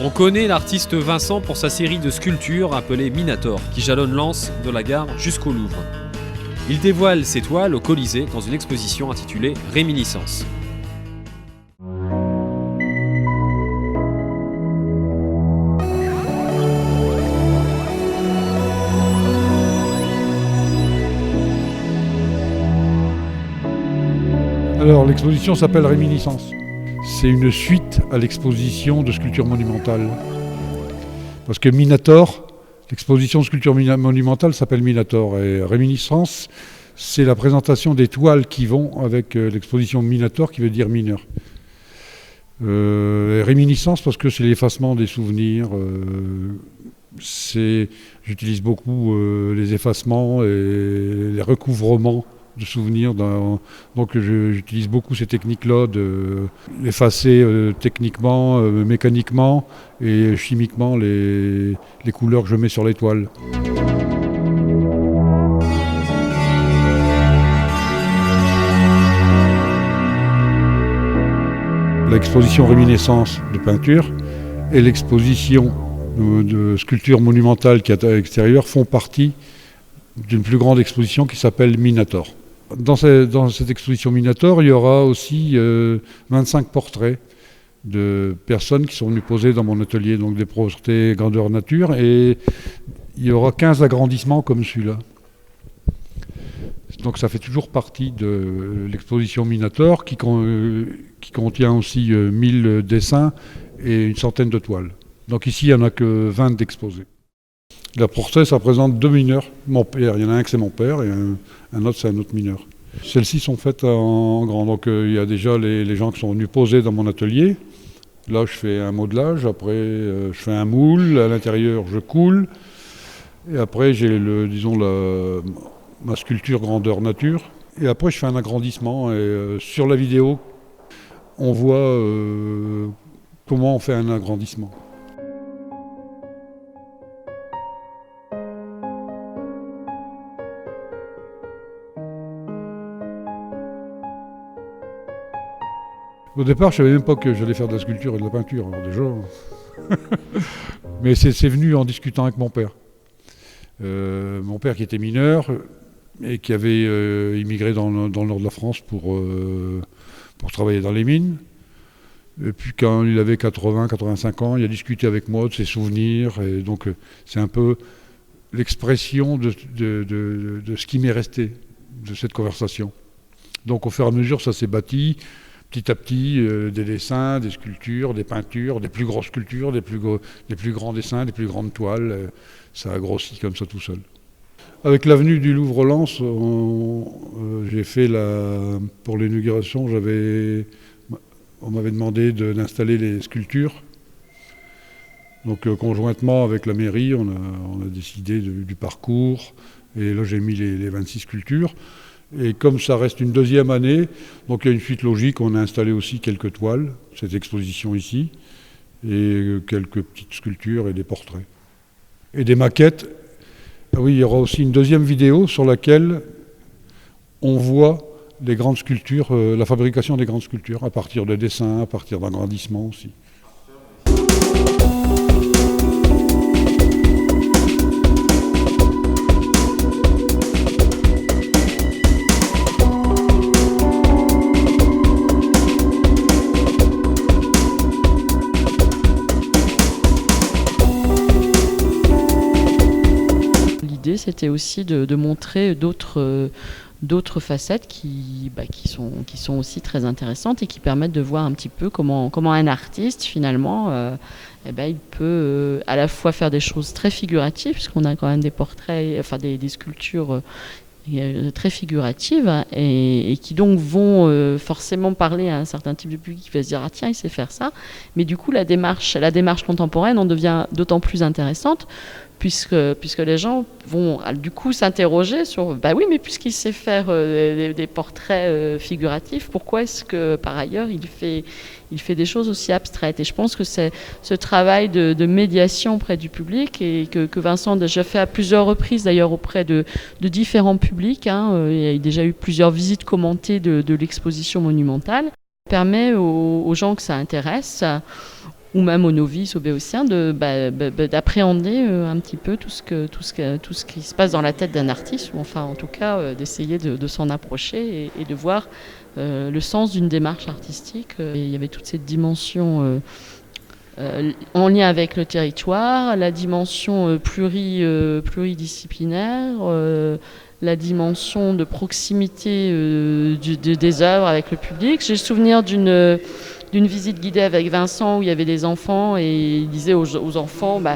On connaît l'artiste Vincent pour sa série de sculptures appelée Minator, qui jalonne l'Anse de la gare jusqu'au Louvre. Il dévoile ses toiles au Colisée dans une exposition intitulée Réminiscence. Alors, l'exposition s'appelle Réminiscence. C'est une suite à l'exposition de sculpture monumentale. Parce que Minator, l'exposition de sculpture monumentale s'appelle Minator. Et Réminiscence, c'est la présentation des toiles qui vont avec l'exposition Minator, qui veut dire mineur. Réminiscence, parce que c'est l'effacement des souvenirs. J'utilise beaucoup les effacements et les recouvrements de souvenirs. Donc j'utilise beaucoup ces techniques-là d'effacer techniquement, mécaniquement et chimiquement les couleurs que je mets sur les toiles. L'exposition Réminiscence de peinture et l'exposition de sculpture monumentale qui est à l'extérieur font partie d'une plus grande exposition qui s'appelle Minator. Dans cette exposition Minator, il y aura aussi 25 portraits de personnes qui sont venues poser dans mon atelier, donc des portraits grandeur nature, et il y aura 15 agrandissements comme celui-là. Donc ça fait toujours partie de l'exposition Minator qui contient aussi 1000 dessins et une centaine de toiles. Donc ici, il n'y en a que 20 d'exposés. Le portrait, ça représente 2 mineurs. Mon père, il y en a un que c'est mon père et un autre, c'est un autre mineur. Celles-ci sont faites en grand. Donc il y a déjà les gens qui sont venus poser dans mon atelier. Là, je fais un modelage. Après, je fais un moule. À l'intérieur, je coule. Et après, j'ai ma sculpture grandeur nature. Et après, je fais un agrandissement. Et sur la vidéo, on voit comment on fait un agrandissement. Au départ, je ne savais même pas que j'allais faire de la sculpture et de la peinture, alors déjà. Mais c'est venu en discutant avec mon père. Mon père qui était mineur et qui avait immigré dans le nord de la France pour travailler dans les mines. Et puis quand il avait 80-85 ans, il a discuté avec moi de ses souvenirs. Et donc c'est un peu l'expression de ce qui m'est resté de cette conversation. Donc au fur et à mesure, ça s'est bâti. Petit à petit, des dessins, des sculptures, des peintures, des plus grosses sculptures, des plus grands dessins, des plus grandes toiles. Ça a grossi comme ça tout seul. Avec l'avenue du Louvre-Lens, j'ai fait pour l'inauguration, on m'avait demandé d'installer les sculptures. Donc conjointement avec la mairie, on a décidé du parcours. Et là, j'ai mis les 26 sculptures. Et comme ça reste une deuxième année, donc il y a une suite logique, on a installé aussi quelques toiles, cette exposition ici, et quelques petites sculptures et des portraits. Et des maquettes. Ah oui, il y aura aussi une deuxième vidéo sur laquelle on voit les grandes sculptures, la fabrication des grandes sculptures, à partir de dessins, à partir d'agrandissements aussi. C'était aussi de montrer d'autres facettes qui sont aussi très intéressantes et qui permettent de voir un petit peu comment un artiste finalement il peut à la fois faire des choses très figuratives, puisqu'on a quand même des portraits, enfin des sculptures très figuratives et qui donc vont forcément parler à un certain type de public qui va se dire ah tiens, il sait faire ça, mais du coup la démarche contemporaine en devient d'autant plus intéressante puisque les gens vont du coup s'interroger sur bah oui, mais puisqu'il sait faire des portraits figuratifs, pourquoi est-ce que par ailleurs il fait des choses aussi abstraites? Et je pense que c'est ce travail de médiation auprès du public et que Vincent a déjà fait à plusieurs reprises d'ailleurs auprès de différents publics. Il y a déjà eu plusieurs visites commentées de l'exposition monumentale. Ça permet aux gens que ça intéresse ou même aux novices, aux béotiens, d'appréhender un petit peu tout ce qui se passe dans la tête d'un artiste, ou enfin en tout cas d'essayer de s'en approcher et de voir le sens d'une démarche artistique. Et il y avait toute cette dimension en lien avec le territoire, la dimension pluridisciplinaire, la dimension de proximité des œuvres avec le public. J'ai le souvenir d'une visite guidée avec Vincent où il y avait des enfants et il disait aux enfants, vous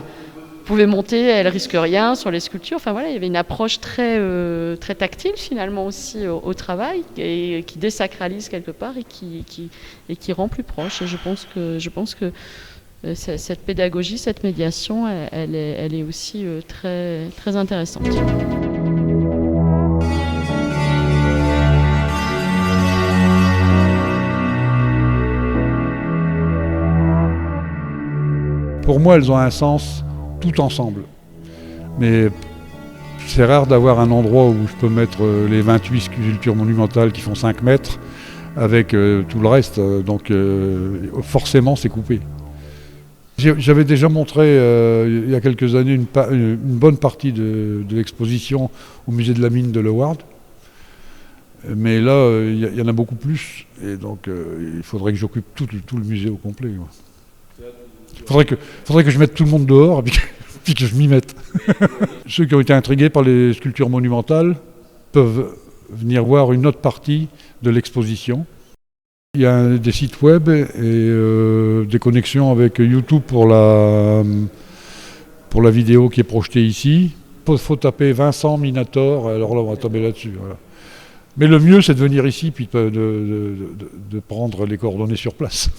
pouvez monter, elles risquent rien sur les sculptures. Enfin voilà, il y avait une approche très tactile finalement aussi au travail et qui désacralise quelque part et qui rend plus proche. Et je pense que cette pédagogie, cette médiation, elle est aussi très, très intéressante. Pour moi, elles ont un sens tout ensemble. Mais c'est rare d'avoir un endroit où je peux mettre les 28 sculptures monumentales qui font 5 mètres avec tout le reste. Donc forcément, c'est coupé. J'avais déjà montré il y a quelques années une bonne partie de l'exposition au musée de la mine de Leeuwarden. Mais là, il y en a beaucoup plus. Et donc, il faudrait que j'occupe tout le musée au complet. Ouais. Faudrait que je mette tout le monde dehors et puis que je m'y mette. Ceux qui ont été intrigués par les sculptures monumentales peuvent venir voir une autre partie de l'exposition. Il y a des sites web et des connexions avec YouTube pour la vidéo qui est projetée ici. Il faut taper Vincent Minator, alors là on va tomber là-dessus. Voilà. Mais le mieux c'est de venir ici puis de prendre les coordonnées sur place.